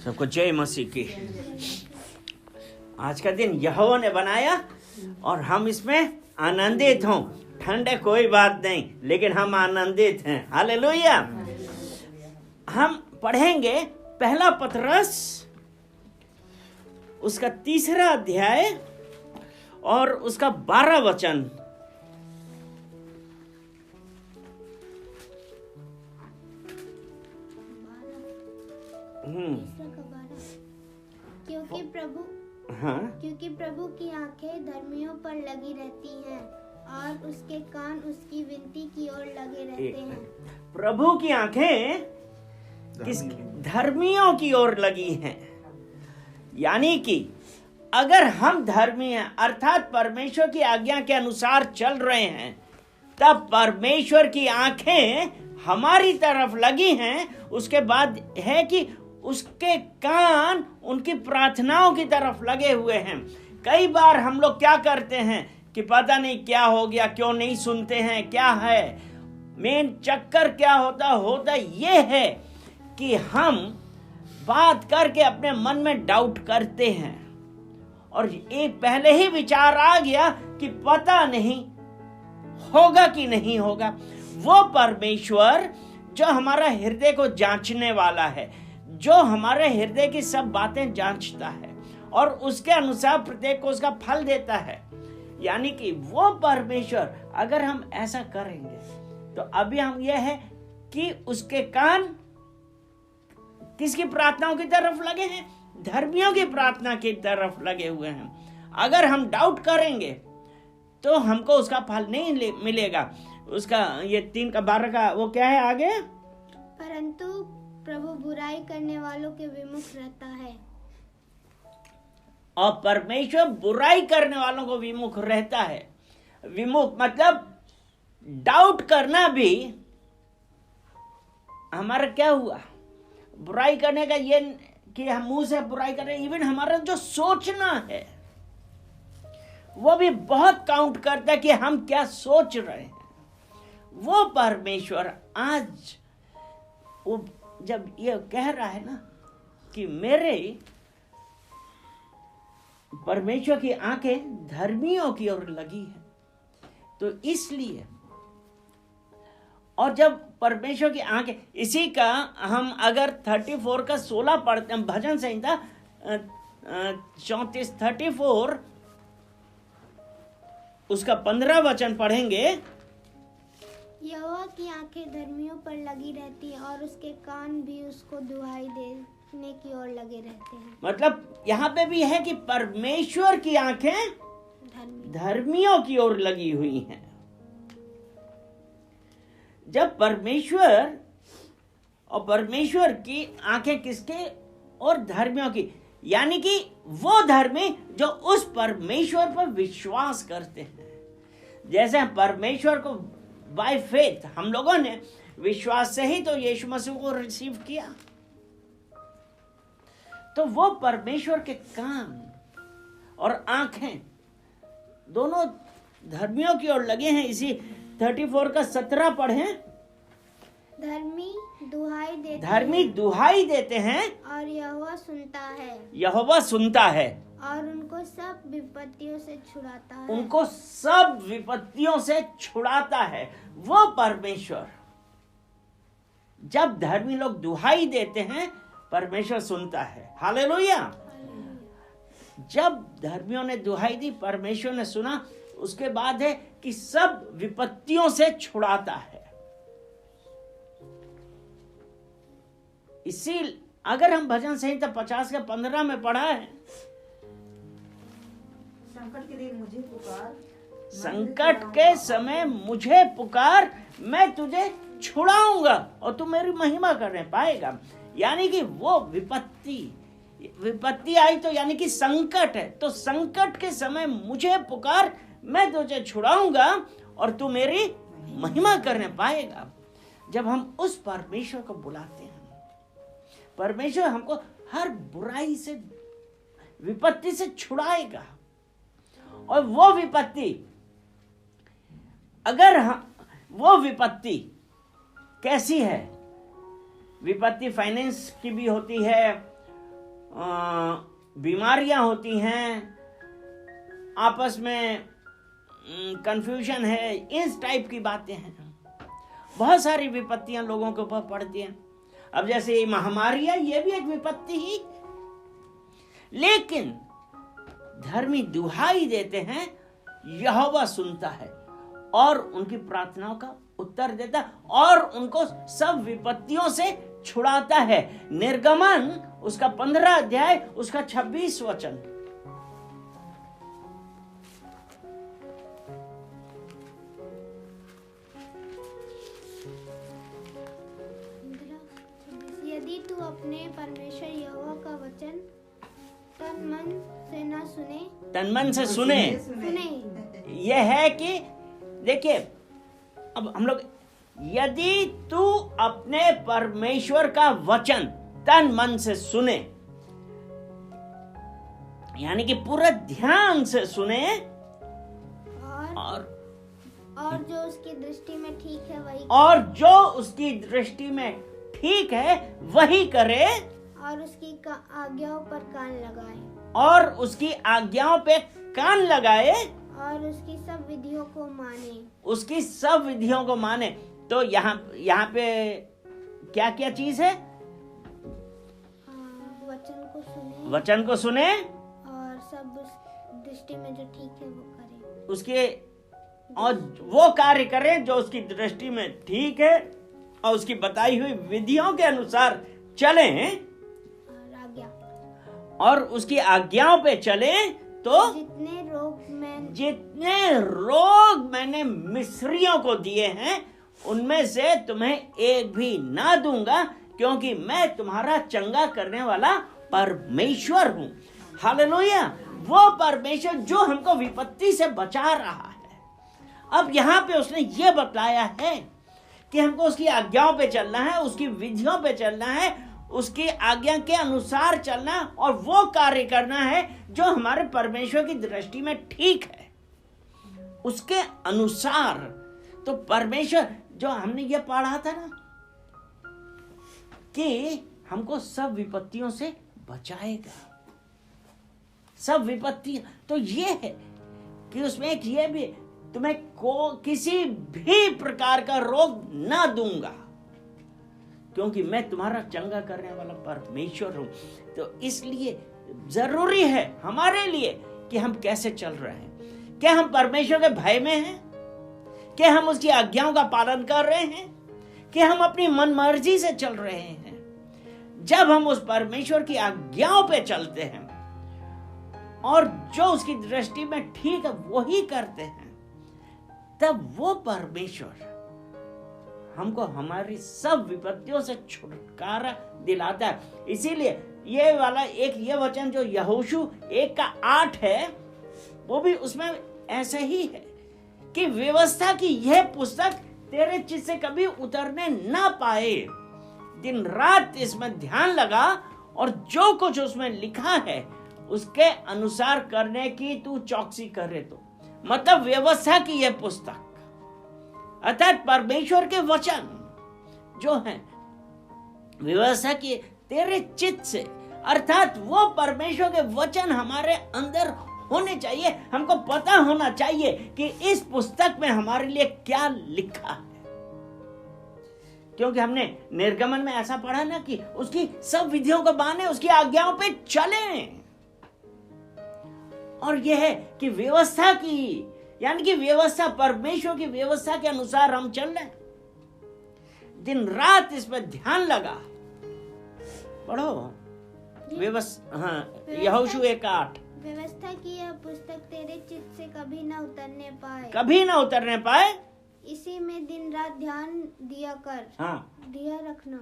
सबको जय मसीह की। आज का दिन यहोवा ने बनाया और हम इसमें आनंदित हों। ठंड है कोई बात नहीं, लेकिन हम आनंदित हैं। हालेलुया। हम पढ़ेंगे पहला पतरस उसका 3 अध्याय और उसका 12 वचन। क्योंकि प्रभु की आंखें धर्मियों पर लगी रहती हैं और उसके कान उसकी विनती की ओर लगे रहते हैं। प्रभु की आंखें किस धर्मियों की ओर लगी हैं। यानी कि अगर हम धर्मी हैं अर्थात परमेश्वर की आज्ञा के अनुसार चल रहे हैं, तब परमेश्वर की आंखें हमारी तरफ लगी हैं। उसके बाद है कि उसके कान उनकी प्रार्थनाओं की तरफ लगे हुए हैं। कई बार हम लोग क्या करते हैं कि पता नहीं क्या हो गया, क्यों नहीं सुनते हैं, क्या है मेन चक्कर क्या होता ये है कि हम बात करके अपने मन में डाउट करते हैं और एक पहले ही विचार आ गया कि पता नहीं होगा कि नहीं होगा। वो परमेश्वर जो हमारा हृदय को जांचने वाला है, जो हमारे हृदय की सब बातें जांचता है और उसके अनुसार प्रत्येक को उसका फल देता है। यानी कि वो परमेश्वर, अगर हम ऐसा करेंगे तो अभी हम यह है कि उसके कान किसकी प्रार्थनाओं की तरफ लगे हैं? धर्मियों की प्रार्थना की तरफ लगे हुए हैं। अगर हम डाउट करेंगे तो हमको उसका फल नहीं मिलेगा। उसका ये 3:12 का वो क्या है आगे? परंतु प्रभु बुराई करने वालों के विमुख रहता है। और परमेश्वर बुराई करने वालों को विमुख रहता है। विमुख मतलब डाउट करना भी हमारा क्या हुआ? बुराई करने का ये कि हम मुंह से बुराई कर रहे हैं, इवन हमारा जो सोचना है वो भी बहुत काउंट करता है कि हम क्या सोच रहे हैं। वो परमेश्वर आज वो जब ये कह रहा है ना कि मेरे परमेश्वर की आंखें धर्मियों की ओर लगी है, तो इसलिए और जब परमेश्वर की आंखें, इसी का हम अगर 34 का 16 पढ़ते हैं, भजन संहिता 34 उसका 15 वचन पढ़ेंगे। यहोवा की आंखें धर्मियों पर लगी रहती हैं और उसके कान भी उसको दुहाई देने की ओर लगे रहते हैं। मतलब यहाँ पे भी है कि परमेश्वर की आंखें धर्मियों की ओर लगी हुई हैं। जब परमेश्वर और परमेश्वर की आंखें किसके? और धर्मियों की, यानी कि वो धर्मी जो उस परमेश्वर पर विश्वास करते हैं। जैसे परमेश्वर को बाय फेथ हम लोगों ने विश्वास से ही तो यीशु मसीह को रिसीव किया, तो वो परमेश्वर के कान और आंखें दोनों धर्मियों की ओर लगे हैं। इसी 34 का 17 पढ़ें। धर्मी दुहाई देते हैं और यहोवा सुनता है और उनको सब विपत्तियों से छुड़ाता है। वो परमेश्वर, जब धर्मी लोग दुहाई देते हैं परमेश्वर सुनता है। हालेलुया। जब धर्मियों ने दुहाई दी परमेश्वर ने सुना। उसके बाद है कि सब विपत्तियों से छुड़ाता है। इसी अगर हम भजन संहिता 50 का 15 में पढ़ा है, संकट के समय मुझे पुकार, मैं तुझे छुड़ाऊंगा और तू मेरी महिमा करने पाएगा। यानी कि वो विपत्ति आई तो यानी कि संकट है, तो संकट के समय मुझे पुकार, मैं तुझे छुड़ाऊंगा और तू मेरी महिमा करने पाएगा। जब हम उस परमेश्वर को बुलाते हैं, परमेश्वर हमको हर बुराई से, विपत्ति से छुड़ाएगा। और वो विपत्ति कैसी है? विपत्ति फाइनेंस की भी होती है, बीमारियां होती हैं, आपस में कंफ्यूजन है, इस टाइप की बातें हैं। बहुत सारी विपत्तियां लोगों के ऊपर पड़ती हैं। अब जैसे ये महामारी है, ये भी एक विपत्ति ही, लेकिन धर्मी दुहाई देते हैं, यहोवा सुनता है और उनकी प्रार्थनाओं का उत्तर देता है और उनको सब विपत्तियों से छुड़ाता है। निर्गमन उसका 15 अध्याय उसका 26 वचन। यदि तू अपने परमेश्वर यहोवा का वचन तन मन से सुने यह है कि देखिए, अब हम लोग, यदि तू अपने परमेश्वर का वचन तन मन से सुने, यानी कि पूरा ध्यान से सुने और जो उसकी दृष्टि में ठीक है वही और जो उसकी दृष्टि में ठीक है वही करे और उसकी आज्ञाओं पर कान लगाए और उसकी सब विधियों को माने। तो यहाँ पे क्या क्या चीज है? वचन को सुने और सब दृष्टि में जो ठीक है वो करे, उसके और वो कार्य करें जो उसकी दृष्टि में ठीक है और उसकी बताई हुई विधियों के अनुसार चलें और उसकी आज्ञाओं पे चले, तो जितने रोग मैंने मिस्रियों को दिए हैं उनमें से तुम्हें एक भी ना दूंगा, क्योंकि मैं तुम्हारा चंगा करने वाला परमेश्वर हूं। हालेलुया। वो परमेश्वर जो हमको विपत्ति से बचा रहा है। अब यहाँ पे उसने ये बतलाया है कि हमको उसकी आज्ञाओं पे चलना है, उसकी विधियों पे चलना है, उसकी आज्ञा के अनुसार चलना और वो कार्य करना है जो हमारे परमेश्वर की दृष्टि में ठीक है, उसके अनुसार। तो परमेश्वर, जो हमने ये पढ़ा था ना कि हमको सब विपत्तियों से बचाएगा, सब विपत्तियां, तो ये है कि उसमें एक ये भी, तुम्हें किसी भी प्रकार का रोग ना दूंगा, क्योंकि मैं तुम्हारा चंगा करने वाला परमेश्वर हूं। तो इसलिए जरूरी है हमारे लिए कि हम कैसे चल रहे हैं। क्या हम परमेश्वर के भय में हैं? क्या हम उसकी आज्ञाओं का पालन कर रहे हैं? क्या हम अपनी मनमर्जी से चल रहे हैं? जब हम उस परमेश्वर की आज्ञाओं पे चलते हैं और जो उसकी दृष्टि में ठीक है वही करते हैं, तब वो परमेश्वर हमको हमारी सब विपत्तियों से छुटकारा दिलाता है। इसीलिए ये वाला ये वचन जो यहोशू 1:8 है, वो भी उसमें ऐसा ही है कि व्यवस्था की यह पुस्तक तेरे चित्त से कभी उतरने ना पाए, दिन रात इसमें ध्यान लगा और जो कुछ उसमें लिखा है उसके अनुसार करने की तू चौकसी करे। तो मतलब व्यवस्था की यह पुस्तक, अर्थात परमेश्वर के वचन जो है व्यवस्था की तेरे चित्त से, अर्थात वो परमेश्वर के वचन हमारे अंदर होने चाहिए। हमको पता होना चाहिए कि इस पुस्तक में हमारे लिए क्या लिखा है, क्योंकि हमने निर्गमन में ऐसा पढ़ा ना कि उसकी सब विधियों को माने, उसकी आज्ञाओं पे चलें। और यह है कि व्यवस्था की, यानी कि व्यवस्था, परमेश्वर की व्यवस्था के अनुसार हम चल रहे हैं। दिन रात इस पर ध्यान लगा। पढ़ो व्यवस्था। हाँ, यहोशू 1:8। व्यवस्था की यह पुस्तक तेरे चित्त से कभी न उतरने पाए, इसी में दिन रात ध्यान दिया कर। हाँ, दिया रखना,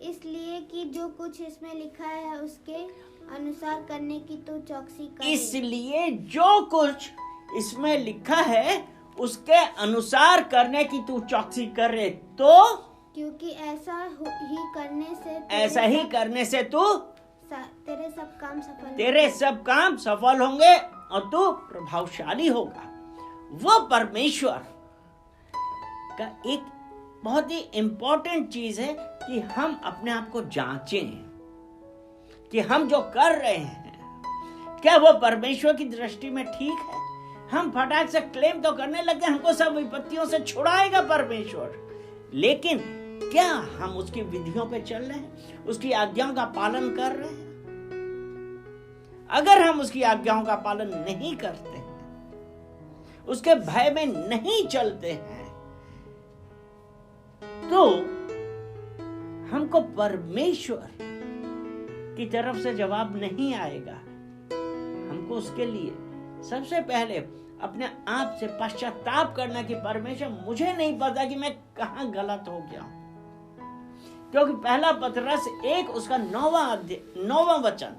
इसलिए कि जो कुछ इसमें लिखा है उसके अनुसार करने की तो चौकसी करे। इसलिए जो कुछ इसमें लिखा है उसके अनुसार करने की तू चौकसी करे, तो क्योंकि ऐसा ही करने से तू तेरे सब काम सफल होंगे और तू प्रभावशाली होगा। वो परमेश्वर का एक बहुत ही इंपॉर्टेंट चीज है कि हम अपने आप को जांचें कि हम जो कर रहे हैं क्या वो परमेश्वर की दृष्टि में ठीक है? हम फटाक से क्लेम तो करने लगे हमको सब विपत्तियों से छुड़ाएगा परमेश्वर, लेकिन क्या हम उसकी विधियों पे चल रहे हैं, उसकी आज्ञाओं का पालन कर रहे हैं? अगर हम उसकी आज्ञाओं का पालन नहीं करते हैं, उसके भय में नहीं चलते हैं, तो हमको परमेश्वर की तरफ से जवाब नहीं आएगा। हमको उसके लिए सबसे पहले अपने आप से पश्चाताप करना कि परमेश्वर मुझे नहीं पता कि मैं कहां गलत हो गया हूं, क्योंकि पहला पतरस 1 उसका 9वां वचन,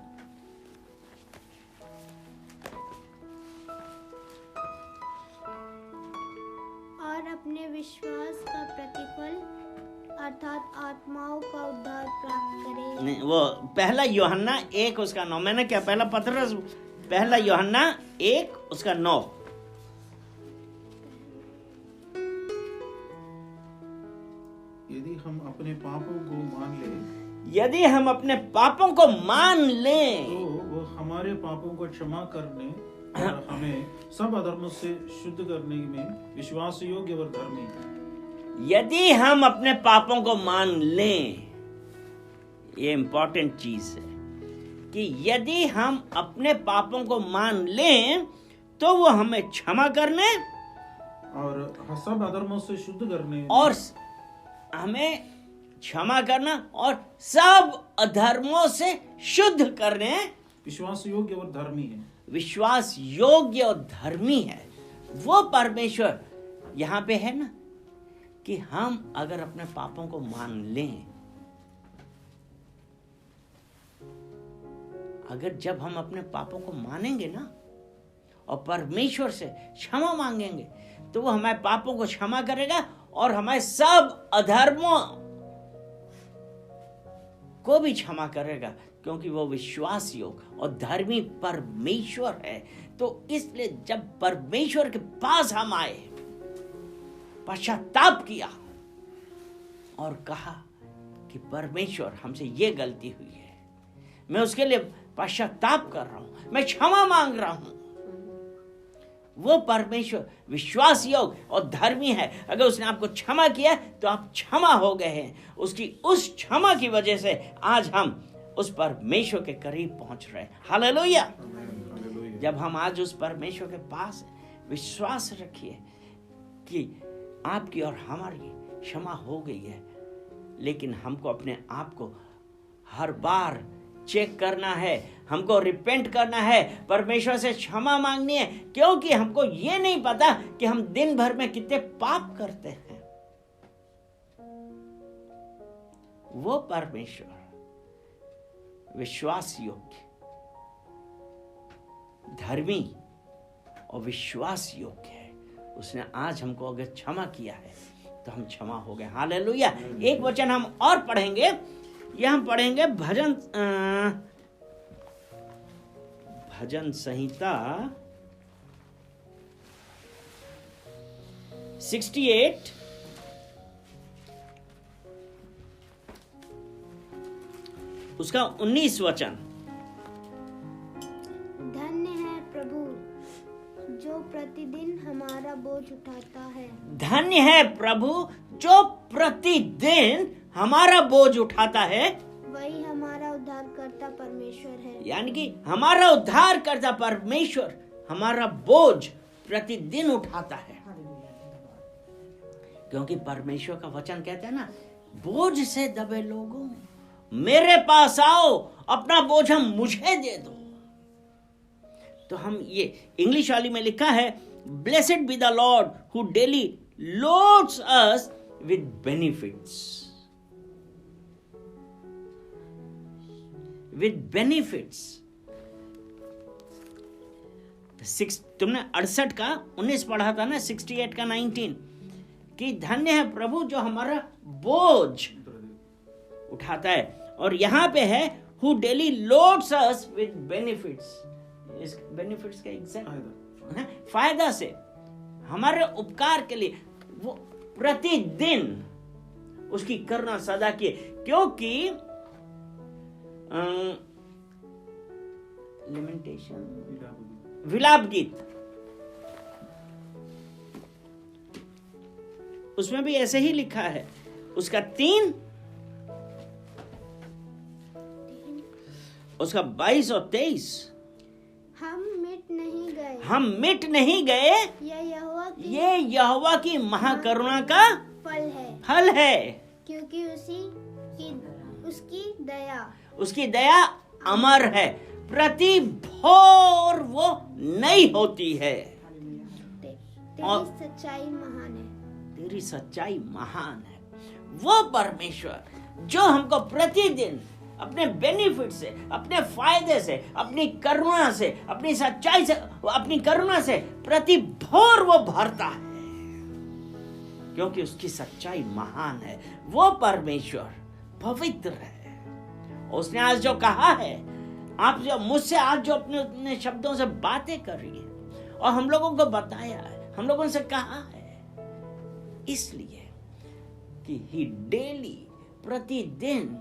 और अपने विश्वास का प्रतिफल अर्थात आत्माओं का उद्धार प्राप्त करे। नहीं, वो पहला यूहन्ना 1 उसका 9, मैंने क्या पहला पतरस, पहला यूहन्ना 1 उसका 9। यदि हम अपने पापों को मान लें, यदि हम अपने पापों को मान लें तो वो हमारे पापों को क्षमा करने और हमें सब अधर्मों से शुद्ध करने में विश्वास योग्य और धर्मी है। यदि हम अपने पापों को मान लें, ये इंपॉर्टेंट चीज है कि यदि हम अपने पापों को मान लें तो वो हमें क्षमा करने और सब अधर्मों से शुद्ध करने और हमें क्षमा करना और सब अधर्मों से शुद्ध करने विश्वास योग्य और धर्मी है। विश्वास योग्य और धर्मी है। वो परमेश्वर यहां पे है ना कि हम अगर अपने पापों को मान लें, अगर जब हम अपने पापों को मानेंगे ना और परमेश्वर से क्षमा मांगेंगे तो वो हमारे पापों को क्षमा करेगा और हमारे सब अधर्मों को भी क्षमा करेगा, क्योंकि वो विश्वास योग्य और धर्मी परमेश्वर है। तो इसलिए जब परमेश्वर के पास हम आए, पश्चाताप किया और कहा कि परमेश्वर हमसे ये गलती हुई है, मैं उसके लिए पश्चाताप कर रहा हूं, मैं क्षमा मांग रहा हूं, वो परमेश्वर विश्वास योग्य और धर्मी है। अगर उसने आपको क्षमा किया तो आप क्षमा हो गए हैं। उसकी उस क्षमा की वजह से आज हम उस परमेश्वर के करीब पहुंच रहे हैं। हालेलुया। जब हम आज उस परमेश्वर के पास विश्वास रखिए कि आपकी और हमारी क्षमा हो गई है, लेकिन हमको अपने आप को हर बार चेक करना है, हमको रिपेंट करना है, परमेश्वर से क्षमा मांगनी है, क्योंकि हमको ये नहीं पता कि हम दिन भर में कितने पाप करते हैं। वो परमेश्वर विश्वास योग्य, धर्मी और विश्वास योग्य है। उसने आज हमको अगर क्षमा किया है तो हम क्षमा हो गए। हालेलुया। एक वचन हम और पढ़ेंगे, यह हम पढ़ेंगे भजन संहिता 68 उसका 19 वचन। धन्य है प्रभु जो प्रतिदिन हमारा बोझ उठाता है। धन्य है प्रभु जो प्रतिदिन हमारा बोझ उठाता है। वही हमारा उद्धारकर्ता परमेश्वर है। यानी कि हमारा उद्धारकर्ता परमेश्वर हमारा बोझ प्रतिदिन उठाता है, क्योंकि परमेश्वर का वचन कहता है ना, बोझ से दबे लोगों मेरे पास आओ, अपना बोझ हम मुझे दे दो। तो हम ये इंग्लिश वाली में लिखा है, blessed be the Lord who daily loads us with benefits, with benefits. तुमने 68 का 19 पढ़ा था ना, 68 का 19, कि धन्य है प्रभु जो हमारा बोझ उठाता है। और यहां पे है who daily loads us with benefits. इस बेनिफिट्स का एग्जैक्ट फायदा से, हमारे उपकार के लिए वो प्रतिदिन उसकी करना सदा की, क्योंकि लिमिटेशन, विलाप गीत, उसमें भी ऐसे ही लिखा है। उसका 3, उसका 22 और 23, हम मिट नहीं गए, ये यहोवा की महाकरुणा का फल है, क्योंकि उसकी दया अमर है, प्रति भोर वो नई होती है। और तेरी सच्चाई महान है। वो परमेश्वर जो हमको प्रतिदिन अपने बेनिफिट से, अपने फायदे से, अपनी करुणा से, अपनी सच्चाई से, अपनी करुणा से प्रति भोर वो भरता है, क्योंकि उसकी सच्चाई महान है। वो परमेश्वर पवित्र है। उसने आज जो कहा है, आप जो मुझसे आज जो अपने शब्दों से बातें कर रही है और हम लोगों को बताया है, हम लोगों से कहा है, इसलिए कि ही डेली, प्रतिदिन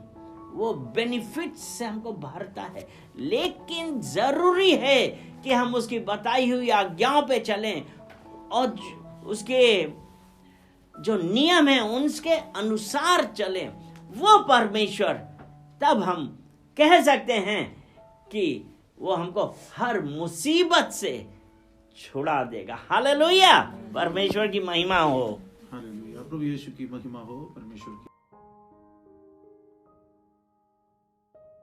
वो बेनिफिट से हमको भरता है। लेकिन जरूरी है कि हम उसकी बताई हुई आज्ञाओं पे चलें और उसके जो नियम है उनके अनुसार चलें। वो परमेश्वर, तब हम कह सकते हैं कि वो हमको हर मुसीबत से छुड़ा देगा। हालेलुया, परमेश्वर की महिमा हो। हालेलुया, प्रभु यीशु की महिमा हो, परमेश्वर की।